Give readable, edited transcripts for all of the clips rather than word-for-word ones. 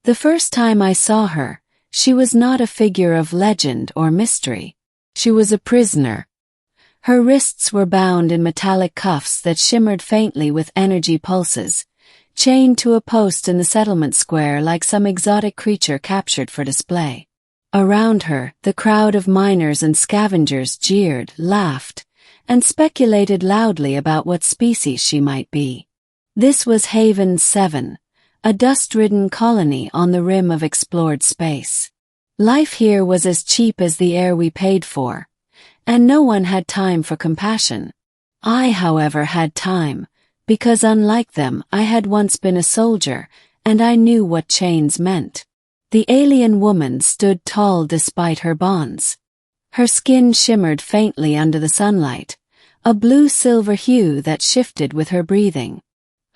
The first time I saw her, she was not a figure of legend or mystery. She was a prisoner. Her wrists were bound in metallic cuffs that shimmered faintly with energy pulses, chained to a post in the settlement square like some exotic creature captured for display. Around her, the crowd of miners and scavengers jeered, laughed, and speculated loudly about what species she might be. This was Haven 7, a dust-ridden colony on the rim of explored space. Life here was as cheap as the air we paid for, and no one had time for compassion. I, however, had time, because unlike them, I had once been a soldier, and I knew what chains meant. The alien woman stood tall despite her bonds. Her skin shimmered faintly under the sunlight, a blue-silver hue that shifted with her breathing.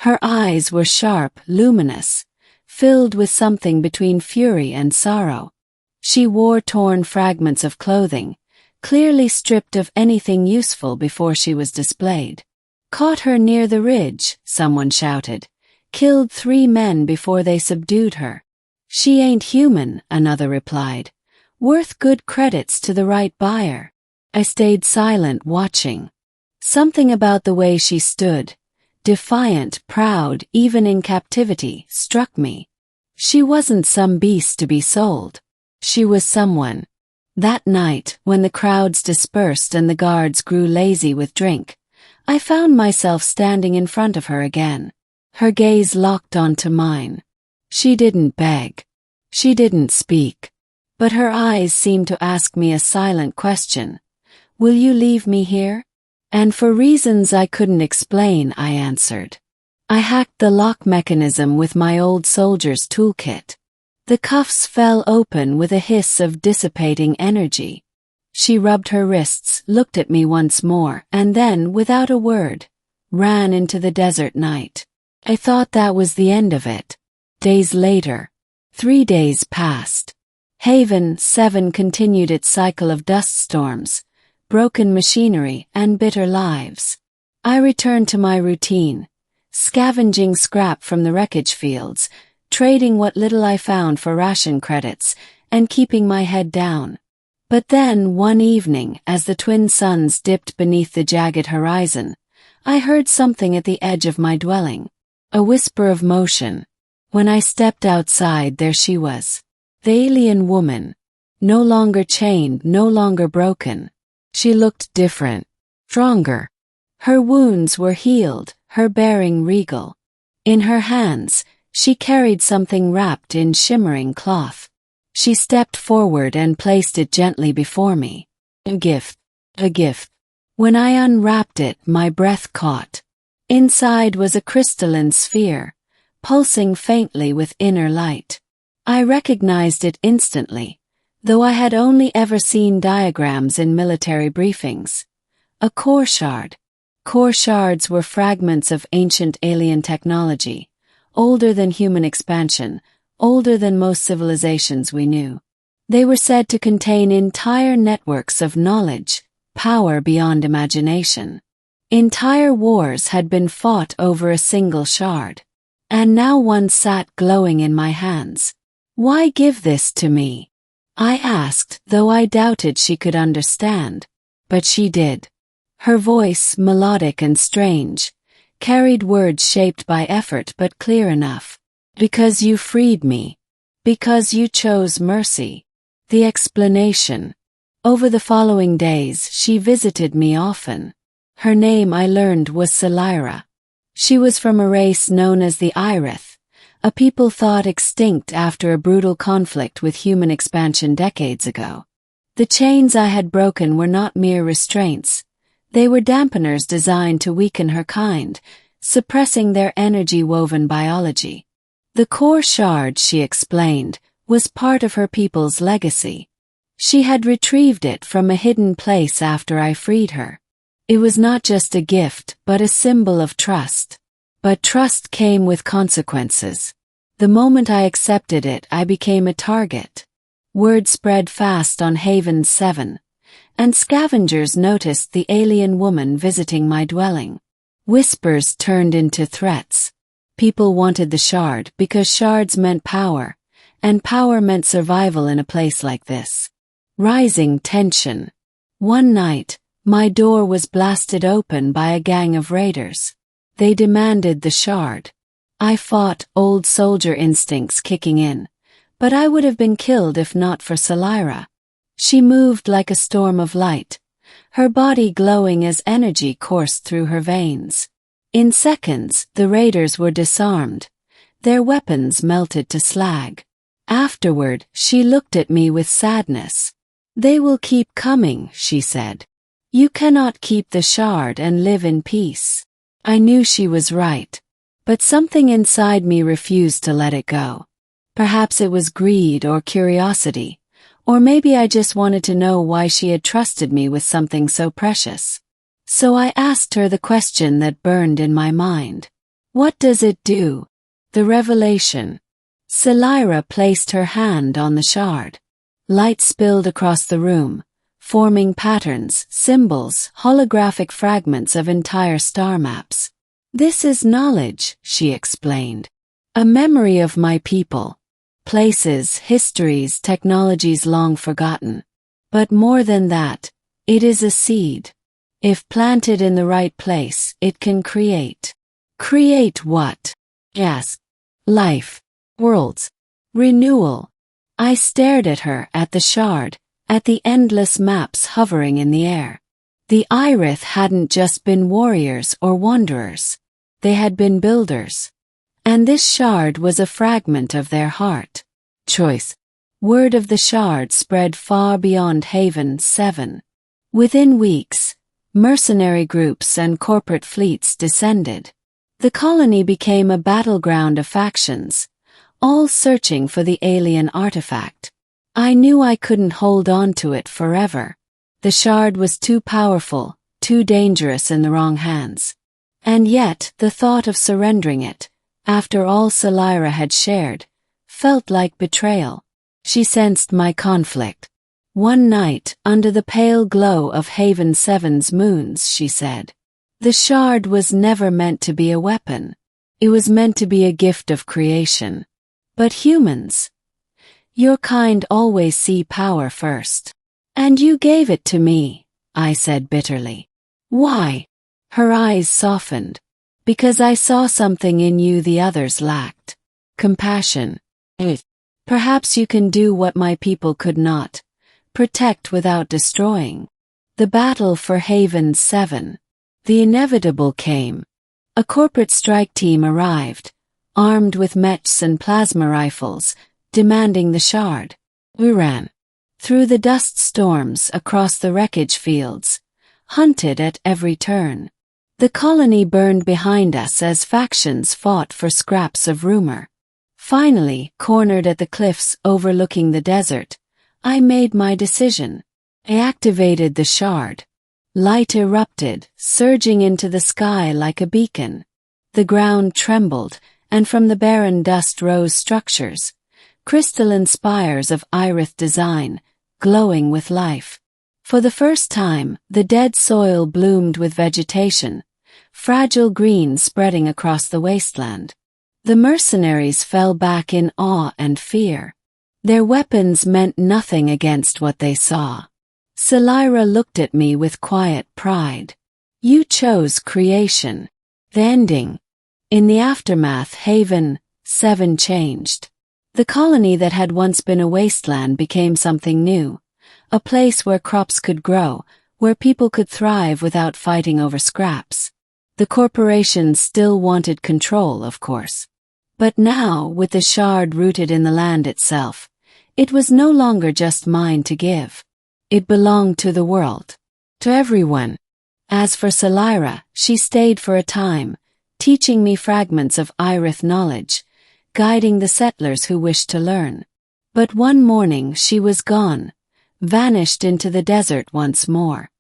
Her eyes were sharp, luminous, filled with something between fury and sorrow. She wore torn fragments of clothing, clearly stripped of anything useful before she was displayed. "Caught her near the ridge," someone shouted. "Killed 3 men before they subdued her." "She ain't human," another replied. "Worth good credits to the right buyer." I stayed silent, watching. Something about the way she stood, defiant, proud, even in captivity, struck me. She wasn't some beast to be sold. She was someone. That night, when the crowds dispersed and the guards grew lazy with drink, I found myself standing in front of her again. Her gaze locked onto mine. She didn't beg. She didn't speak. But her eyes seemed to ask me a silent question. "Will you leave me here?" And for reasons I couldn't explain, I answered. I hacked the lock mechanism with my old soldier's toolkit. The cuffs fell open with a hiss of dissipating energy. She rubbed her wrists, looked at me once more, and then, without a word, ran into the desert night. I thought that was the end of it. Days later, 3 days passed. Haven 7 continued its cycle of dust storms, broken machinery, and bitter lives. I returned to my routine, scavenging scrap from the wreckage fields, trading what little I found for ration credits, and keeping my head down. But then, one evening, as the twin suns dipped beneath the jagged horizon, I heard something at the edge of my dwelling. A whisper of motion. When I stepped outside, there she was. The alien woman. No longer chained, no longer broken. She looked different. Stronger. Her wounds were healed, her bearing regal. In her hands, she carried something wrapped in shimmering cloth. She stepped forward and placed it gently before me. A gift. A gift. When I unwrapped it, my breath caught. Inside was a crystalline sphere, pulsing faintly with inner light. I recognized it instantly, though I had only ever seen diagrams in military briefings. A core shard. Core shards were fragments of ancient alien technology, older than human expansion, older than most civilizations we knew. They were said to contain entire networks of knowledge, power beyond imagination. Entire wars had been fought over a single shard. And now one sat glowing in my hands. "Why give this to me?" I asked, though I doubted she could understand. But she did. Her voice, melodic and strange, carried words shaped by effort but clear enough. "Because you freed me. Because you chose mercy." The explanation. Over the following days, she visited me often. Her name, I learned, was Selira. She was from a race known as the Irith, a people thought extinct after a brutal conflict with human expansion decades ago. The chains I had broken were not mere restraints. They were dampeners designed to weaken her kind, suppressing their energy-woven biology. The core shard, she explained, was part of her people's legacy. She had retrieved it from a hidden place after I freed her. It was not just a gift, but a symbol of trust. But trust came with consequences. The moment I accepted it, I became a target. Word spread fast on Haven 7, and scavengers noticed the alien woman visiting my dwelling. Whispers turned into threats. People wanted the shard because shards meant power, and power meant survival in a place like this. Rising tension. One night, my door was blasted open by a gang of raiders. They demanded the shard. I fought, old soldier instincts kicking in, but I would have been killed if not for Salira. She moved like a storm of light, her body glowing as energy coursed through her veins. In seconds, the raiders were disarmed, their weapons melted to slag. Afterward, she looked at me with sadness. "They will keep coming," she said. "You cannot keep the shard and live in peace." I knew she was right, but something inside me refused to let it go. Perhaps it was greed or curiosity, or maybe I just wanted to know why she had trusted me with something so precious. So I asked her the question that burned in my mind. "What does it do?" The revelation. Salira placed her hand on the shard. Light spilled across the room, forming patterns, symbols, holographic fragments of entire star maps. "This is knowledge," she explained. "A memory of my people. Places, histories, technologies long forgotten. But more than that, it is a seed. If planted in the right place, it can create." "Create what?" "Yes. Life. Worlds. Renewal." I stared at her, at the shard, at the endless maps hovering in the air. The Irith hadn't just been warriors or wanderers. They had been builders. And this shard was a fragment of their heart. Choice. Word of the shard spread far beyond Haven 7. Within weeks, mercenary groups and corporate fleets descended. The colony became a battleground of factions, all searching for the alien artifact. I knew I couldn't hold on to it forever. The shard was too powerful, too dangerous in the wrong hands. And yet, the thought of surrendering it, after all Salira had shared, felt like betrayal. She sensed my conflict. One night, under the pale glow of Haven 7's moons, she said, "The shard was never meant to be a weapon. It was meant to be a gift of creation. But humans, your kind always see power first. And you gave it to me," I said bitterly. "Why?" Her eyes softened. "Because I saw something in you the others lacked. Compassion. Perhaps you can do what my people could not. Protect without destroying." The battle for Haven 7. The inevitable came. A corporate strike team arrived, armed with mechs and plasma rifles, demanding the shard. We ran. Through the dust storms, across the wreckage fields, hunted at every turn. The colony burned behind us as factions fought for scraps of rumor. Finally, cornered at the cliffs overlooking the desert, I made my decision. I activated the shard. Light erupted, surging into the sky like a beacon. The ground trembled, and from the barren dust rose structures, crystalline spires of Irith design, glowing with life. For the first time, the dead soil bloomed with vegetation, fragile green spreading across the wasteland. The mercenaries fell back in awe and fear. Their weapons meant nothing against what they saw. Salira looked at me with quiet pride. "You chose creation." The ending. In the aftermath, Haven 7 changed. The colony that had once been a wasteland became something new, a place where crops could grow, where people could thrive without fighting over scraps. The corporations still wanted control, of course. But now, with the shard rooted in the land itself, it was no longer just mine to give. It belonged to the world. To everyone. As for Salira, she stayed for a time, teaching me fragments of Irith knowledge, guiding the settlers who wished to learn. But one morning she was gone, vanished into the desert once more.